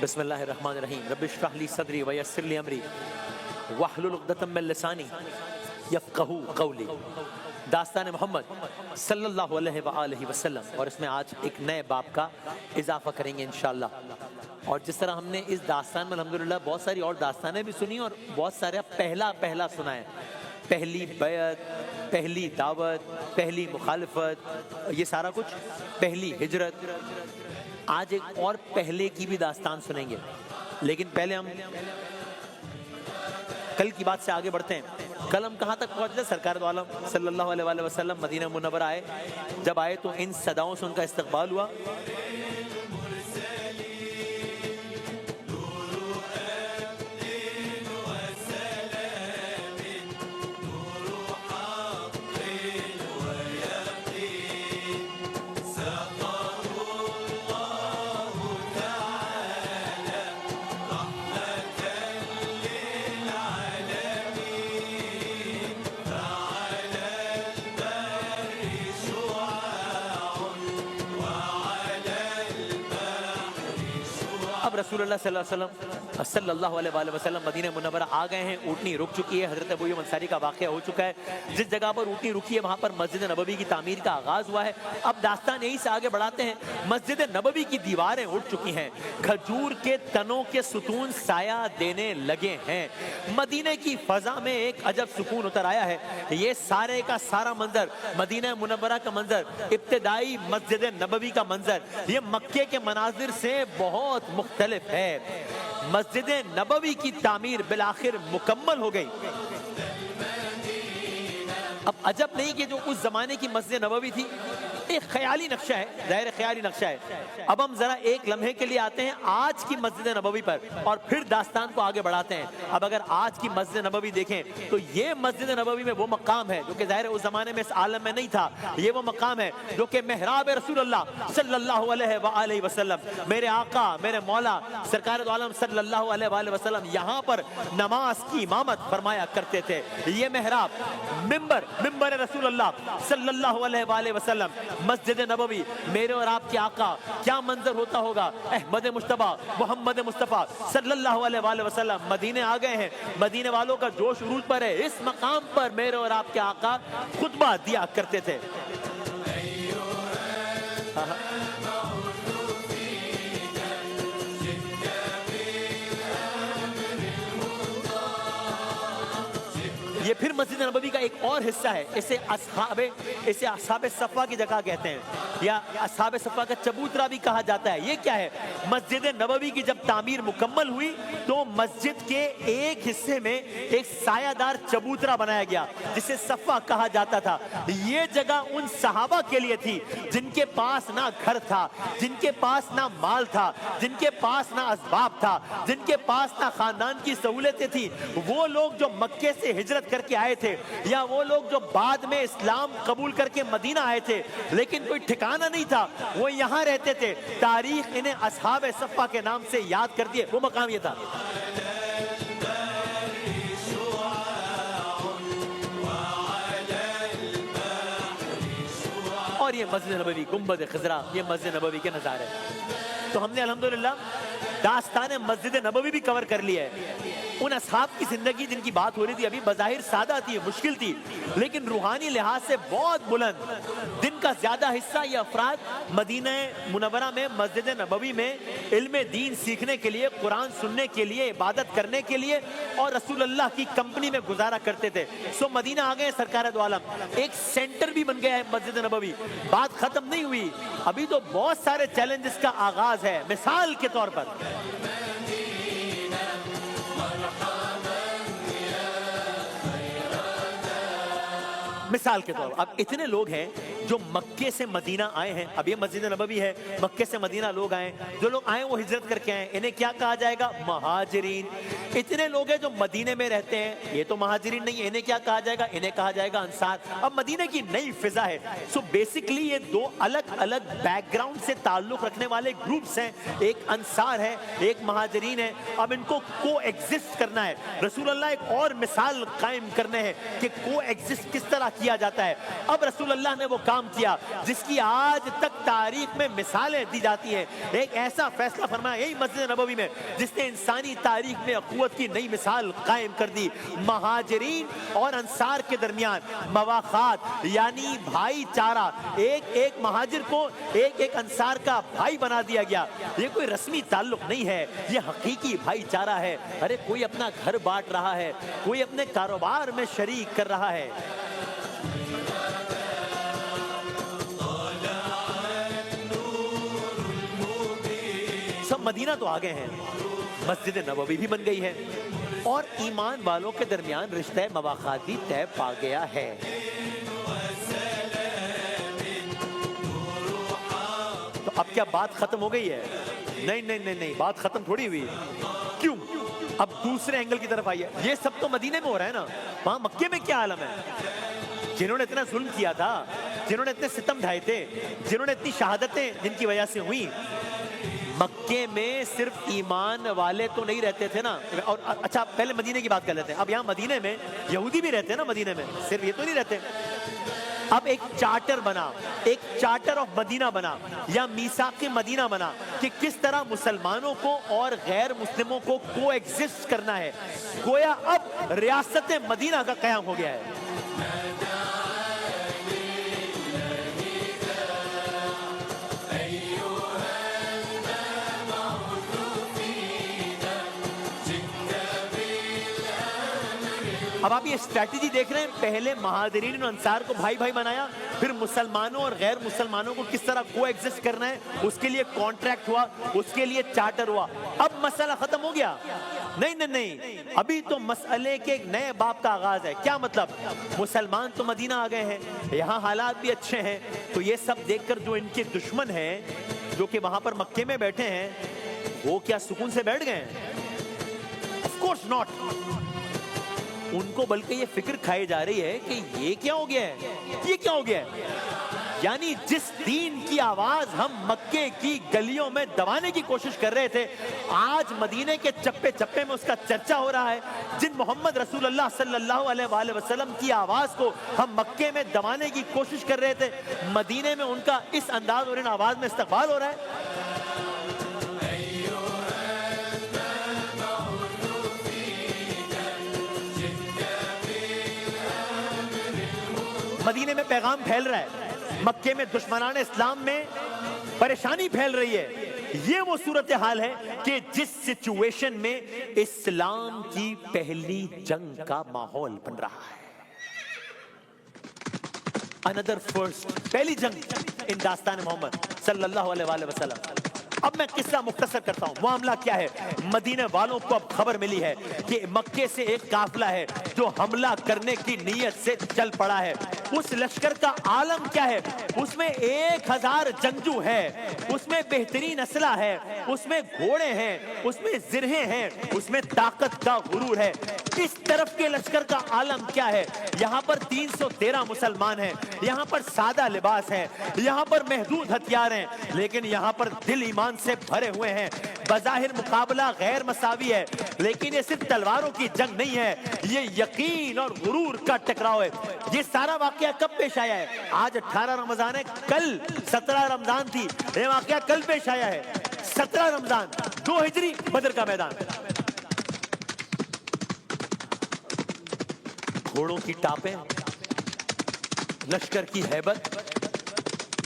بسم اللہ الرحمن الرحیم رب اشرح لی صدری ویسر لی امری واحلل عقدۃ من لسانی یفقہوا قولی۔ داستان محمد صلی اللہ علیہ وآلہ وسلم، اور اس میں آج ایک نئے باب کا اضافہ کریں گے انشاءاللہ۔ اور جس طرح ہم نے اس داستان میں الحمدللہ بہت ساری اور داستانیں بھی سنی اور بہت سارا پہلا سنا ہے، پہلی بیعت، پہلی دعوت، پہلی مخالفت، یہ سارا کچھ، پہلی ہجرت۔ آج ایک اور پہلے کی بھی داستان سنیں گے، لیکن پہلے ہم کل کی بات سے آگے بڑھتے ہیں۔ کل ہم کہاں تک پہنچے؟ سرکار دو عالم صلی اللہ علیہ وآلہ وسلم مدینہ منورہ آئے۔ جب آئے تو ان صداؤں سے ان کا استقبال ہوا۔ اب رسول اللہ صلی اللہ علیہ وآلہ وسلم مدینہ منورہ آ گئے ہیں، اونٹنی رک چکی ہے۔ حضرت ابو ایوب انصاری کا واقعہ ہو چکا ہے۔ جس جگہ پر اونٹنی رکی ہے وہاں پر مسجد نبوی کی تعمیر کا آغاز ہوا ہے۔ اب داستان یہی سے آگے بڑھاتے ہیں۔ مسجد نبوی کی دیواریں اٹھ چکی ہیں، کھجور کے تنوں کے ستون سایہ دینے لگے ہیں۔ مدینہ کی فضا میں ایک عجب سکون اتر آیا ہے۔ یہ سارے کا سارا منظر، مدینہ منورہ کا منظر، ابتدائی مسجد نبوی کا منظر، یہ مکے کے مناظر سے بہت مختلف ہے۔ مسجد نبوی کی تعمیر بالآخر مکمل ہو گئی۔ اب عجب نہیں کہ جو اس زمانے کی مسجد نبوی تھی ایک خیالی نقشہ ہے، ظاہر خیالی نقشہ ہے۔ اب ہم ذرا ایک لمحے کے لیے آتے ہیں آج کی مسجد نبوی پر اور پھر داستان کو آگے بڑھاتے ہیں۔ اب اگر آج کی مسجد نبوی دیکھیں تو یہ مسجد نبوی میں وہ مقام ہے جو کہ ظاہر اس زمانے میں اس عالم میں نہیں تھا۔ یہ وہ مقام ہے جو کہ محراب رسول اللہ صلی اللہ علیہ وآلہ وسلم، میرے آقا میرے مولا سرکار دو عالم صلی اللہ علیہ وآلہ وسلم یہاں پر نماز کی امامت فرمایا کرتے تھے۔ یہ محراب، ممبر رسول اللہ صلی اللہ علیہ وآلہ وسلم، مسجد نبوی، میرے اور آپ کے آقا، کیا منظر ہوتا ہوگا۔ احمد مصطفیٰ محمد مصطفیٰ صلی اللہ علیہ وآلہ وسلم مدینے آ گئے ہیں، مدینے والوں کا جوش عروج پر ہے۔ اس مقام پر میرے اور آپ کے آقا خطبہ دیا کرتے تھے۔ یہ پھر مسجد نبوی کا ایک اور حصہ ہے، اسے اصحاب صفا کی جگہ کہتے ہیں یا اصحاب صفا کا چبوترا بھی کہا جاتا ہے۔ یہ کیا ہے؟ مسجد نبوی کی جب تعمیر مکمل ہوئی تو مسجد کے ایک حصے میں ایک سایہ دار چبوترا بنایا گیا جسے صفا کہا جاتا تھا۔ یہ جگہ ان صحابہ کے لیے تھی جن کے پاس نہ گھر تھا، جن کے پاس نہ مال تھا، جن کے پاس نہ اسباب تھا، جن کے پاس نہ خاندان کی سہولتیں تھیں۔ وہ لوگ جو مکے سے ہجرت کر کے آئے تھے یا وہ لوگ جو بعد میں اسلام قبول کر کے مدینہ آئے تھے لیکن کوئی ٹھکانہ نہیں تھا، وہ یہاں رہتے تھے۔ تاریخ انہیں اصحاب صفا کے نام سے یاد کر دیے۔ وہ مقام یہ تھا۔ اور یہ مسجد نبوی، گنبد خضرا، یہ مسجد نبوی کے نظارے۔ تو ہم نے الحمدللہ داستان مسجد نبوی بھی کور کر لیا ہے۔ ان اصحاب کی زندگی جن کی بات ہو رہی تھی ابھی بظاہر سادہ تھی، مشکل تھی، لیکن روحانی لحاظ سے بہت بلند۔ دن کا زیادہ حصہ یہ افراد مدینہ منورہ میں مسجد نبوی میں علم دین سیکھنے کے لیے، قرآن سننے کے لیے، عبادت کرنے کے لیے اور رسول اللہ کی کمپنی میں گزارا کرتے تھے۔ سو مدینہ آ گئے سرکار دو عالم، ایک سینٹر بھی بن گیا ہے مسجد نبوی۔ بات ختم نہیں ہوئی، ابھی تو بہت سارے چیلنجز کا آغاز ہے۔ مثال کے طور پر اب اتنے لوگ ہیں جو مکے سے مدینہ آئے ہیں۔ اب یہ مسجد نبوی ہے، مکے سے مدینہ لوگ آئے، جو لوگ آئے وہ ہجرت کر کے آئے، انہیں کیا کہا جائے گا؟ مہاجرین۔ اتنے لوگ ہیں جو مدینے میں رہتے ہیں، یہ تو مہاجرین نہیں ہے، انہیں کیا کہا جائے گا؟ انہیں کہا جائے گا انصار۔ اب مدینے کی نئی فضا ہے، سو بیسکلی یہ دو الگ الگ بیک گراؤنڈ سے تعلق رکھنے والے گروپس ہیں، ایک انصار ہے ایک مہاجرین ہے۔ اب ان کو کو ایگزسٹ کرنا ہے۔ رسول اللہ ایک اور مثال قائم کرنے ہیں کہ کو ایگزسٹ کس طرح کیا جاتا ہے۔ اب رسول اللہ نے وہ کام کام کیا جس کی آج تک تاریخ میں مثالیں دی جاتی ہیں. ایک ایسا فیصلہ فرمایا یہی مسجد نبوی میں جس نے انسانی تاریخ میں اخوت کی نئی مثال قائم کر دی. مہاجرین اور انصار کے درمیان مواخات یعنی بھائی چارہ, ایک مہاجر کو ایک انصار کا بھائی بنا دیا گیا. یہ کوئی رسمی تعلق نہیں ہے, یہ حقیقی بھائی چارہ ہے. ارے کوئی اپنا گھر بانٹ رہا ہے, کوئی اپنے کاروبار میں شریک کر رہا ہے. سب مدینہ تو آگے ہیں, مسجد نبوی بھی بن گئی ہے اور ایمان والوں کے درمیان رشتہ مواخات بھی طے پا گیا ہے. تو اب کیا بات ختم ہو گئی ہے؟ نہیں, بات ختم تھوڑی ہوئی. کیوں؟ اب دوسرے اینگل کی طرف آئیے. یہ سب تو مدینے میں ہو رہا ہے نا, وہاں مکے میں کیا عالم ہے؟ جنہوں نے اتنا ظلم کیا تھا, جنہوں نے اتنے ستم ڈھائے تھے, جنہوں نے اتنی شہادتیں جن کی وجہ سے ہوئی, مکے میں صرف ایمان والے تو نہیں رہتے تھے نا. اور اچھا پہلے مدینے کی بات کر لیتے ہیں. اب یہاں مدینے میں یہودی بھی رہتے ہیں نا, مدینے میں صرف یہ تو نہیں رہتے. اب ایک چارٹر بنا, ایک چارٹر آف مدینہ بنا یا میثاق مدینہ بنا کہ کس طرح مسلمانوں کو اور غیر مسلموں کو کو ایگزسٹ کرنا ہے. گویا اب ریاست مدینہ کا قیام ہو گیا ہے. اب آپ یہ اسٹریٹجی دیکھ رہے ہیں, پہلے مہاجرین اور انصار کو بھائی بھائی بنایا, پھر مسلمانوں اور غیر مسلمانوں کو کس طرح کو ایگزسٹ کرنا ہے, اس کے لیے کانٹریکٹ ہوا, اس کے لیے چارٹر ہوا. اب مسئلہ ختم ہو گیا؟ نہیں, ابھی تو مسئلے کے ایک نئے باب کا آغاز ہے. کیا مطلب؟ مسلمان تو مدینہ آ گئے ہیں, یہاں حالات بھی اچھے ہیں, تو یہ سب دیکھ کر جو ان کے دشمن ہیں جو کہ وہاں پر مکے میں بیٹھے ہیں, وہ کیا سکون سے بیٹھ گئے ہیں؟ Of course not. ان کو بلکہ یہ فکر کھائی جا رہی ہے کہ یہ کیا ہو گیا ہے, یہ کیا ہو گیا ہے. یعنی جس دین کی آواز ہم مکے کی گلیوں میں دبانے کی کوشش کر رہے تھے, آج مدینے کے چپے چپے میں اس کا چرچا ہو رہا ہے. جن محمد رسول اللہ صلی اللہ علیہ وآلہ وسلم کی آواز کو ہم مکے میں دبانے کی کوشش کر رہے تھے, مدینے میں ان کا اس انداز اور ان آواز میں استقبال ہو رہا ہے. مدینے میں پیغام پھیل رہا ہے, مکے میں دشمنان اسلام میں پریشانی پھیل رہی ہے. یہ وہ صورتحال ہے کہ جس سچویشن میں اسلام کی پہلی جنگ کا ماحول بن رہا ہے. another first, پہلی جنگ ان داستان محمد صلی اللہ علیہ وآلہ وسلم. اب میں قصہ مختصر کرتا ہوں. معاملہ کیا ہے؟ مدینے والوں کو اب خبر ملی ہے کہ مکے سے ایک قافلہ ہے جو حملہ کرنے کی نیت سے چل پڑا ہے. اس لشکر کا عالم کیا ہے؟ اس میں 1000 جنگجو ہے, اس میں بہترین اسلحہ ہے, اس میں گھوڑے ہیں, اس میں زرہیں ہیں, اس میں طاقت کا غرور ہے. اس طرف کے لشکر کا عالم کیا ہے؟ یہاں پر 313 مسلمان ہیں, یہاں پر سادہ لباس ہے, یہاں پر محدود ہتھیار ہیں, لیکن یہاں پر دل ایمان سے بھرے ہوئے ہیں. بظاہر مقابلہ غیر مساوی ہے, لیکن یہ صرف تلواروں کی جنگ نہیں ہے, یہ یقین اور غرور کا ٹکراؤ ہے. یہ سارا واقعہ کب پیش آیا ہے؟ آج 18 رمضان ہے, کل 17 رمضان تھی. یہ واقعہ کل پیش آیا ہے, 17 رمضان 2 ہجری, بدر کا میدان. گھوڑوں کی ٹاپیں, لشکر کی ہیبت,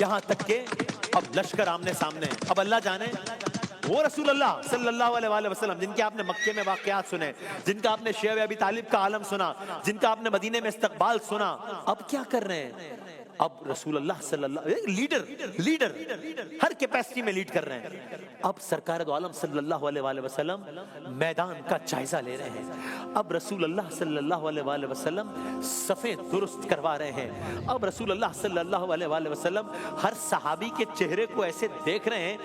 یہاں تک کہ اب لشکر آمنے سامنے. اب اللہ جانے وہ رسول اللہ صلی اللہ علیہ وآلہ وسلم جن کے آپ نے مکے میں واقعات سنے, جن کا آپ نے شیب ابی طالب کا عالم سنا, جن کا آپ نے مدینے میں استقبال سنا, اب کیا کر رہے ہیں؟ اب رسول اللہ صلی اللہ لیڈر ہر کیپیسٹی میں لیڈ کر رہے ہیں. اب سرکار دو عالم صلی اللہ علیہ وآلہ وسلم میدان کا جائزہ لے رہے ہیں. اب رسول اللہ صلی اللہ علیہ وآلہ وسلم صفیں درست کروا رہے ہیں. اب رسول اللہ صلی اللہ علیہ وآلہ وسلم ہر صحابی کے چہرے کو ایسے دیکھ رہے ہیں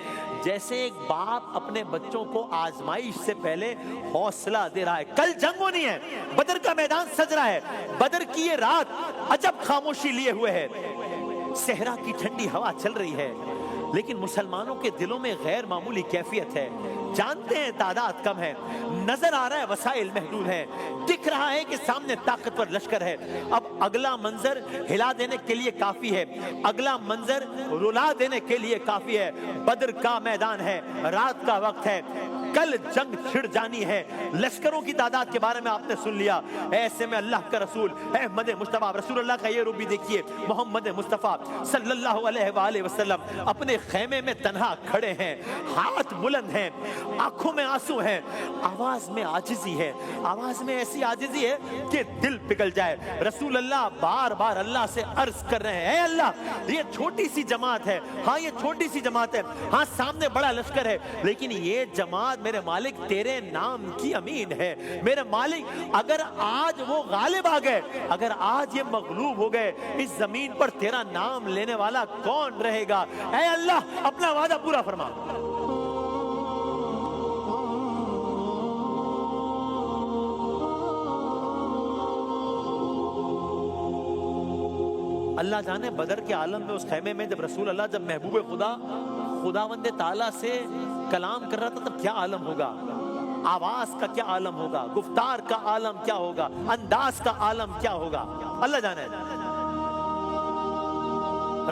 جیسے ایک باپ اپنے بچوں کو آزمائش سے پہلے حوصلہ دے رہا ہے. کل جنگ ہونی ہے, بدر کا میدان سج رہا ہے. بدر کی یہ رات عجب خاموشی لیے ہوئے ہے. صحرا کی ٹھنڈی ہوا چل رہی ہے, لیکن مسلمانوں کے دلوں میں غیر معمولی کیفیت ہے. جانتے ہیں تعداد کم ہے, نظر آ رہا ہے وسائل محدود ہیں, دکھ رہا ہے کہ سامنے طاقتور لشکر ہے. اب اگلا منظر ہلا دینے کے لیے کافی ہے, اگلا منظر رلا دینے کے لیے کافی ہے. بدر کا میدان ہے, رات کا وقت ہے, کل جنگ چھڑ جانی ہے. لشکروں کی تعداد کے بارے میں آپ نے سن لیا. ایسے میں اللہ کا رسول احمد مصطفیٰ رسول اللہ کا یہ روپ بھی دیکھیے. محمد مصطفیٰ صلی اللہ علیہ وآلہ وسلم اپنے خیمے میں تنہا کھڑے ہیں, ہاتھ بلند ہیں, آنکھوں میں آنسو ہیں, آواز میں عاجزی ہے, آواز میں ایسی عاجزی ہے کہ دل پگھل جائے. رسول اللہ بار بار اللہ سے عرض کر رہے ہیں, اے اللہ یہ چھوٹی سی جماعت ہے, ہاں یہ چھوٹی سی جماعت ہے, ہاں سامنے بڑا لشکر ہے, لیکن یہ جماعت میرے مالک تیرے نام کی امین ہے. میرے مالک اگر آج وہ غالب آ گئے, اگر آج یہ مغلوب ہو گئے, اس زمین پر تیرا نام لینے والا کون رہے گا؟ اے اللہ اپنا وعدہ پورا فرما. اللہ جانے بدر کے عالم میں اس خیمے میں جب رسول اللہ, جب محبوب خدا خداوند تعالیٰ سے کلام کر رہا تھا, تب کیا عالم ہوگا, آواز کا کیا عالم ہوگا, گفتار کا عالم کیا ہوگا, انداز کا عالم کیا ہوگا, اللہ جانے.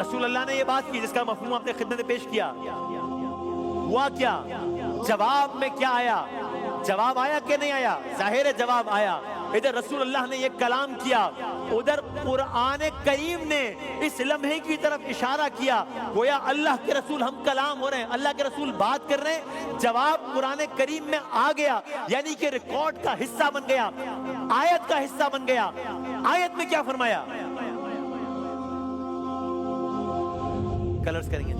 رسول اللہ نے یہ بات کی جس کا مفہوم اپنے خدمت میں پیش کیا. ہوا کیا؟ جواب میں کیا آیا؟ جواب آیا کہ نہیں آیا؟ ظاہر ہے جواب آیا. ادھر رسول اللہ نے یہ کلام کیا, ادھر قرآن کریم نے اس لمحے کی طرف اشارہ کیا, گویا اللہ کے رسول ہم کلام ہو رہے ہیں, اللہ کے رسول بات کر رہے ہیں, جواب قرآن کریم میں آ گیا, یعنی کہ ریکارڈ کا حصہ بن گیا, آیت کا حصہ بن گیا. آیت میں کیا فرمایا؟ کلرز کریں گے.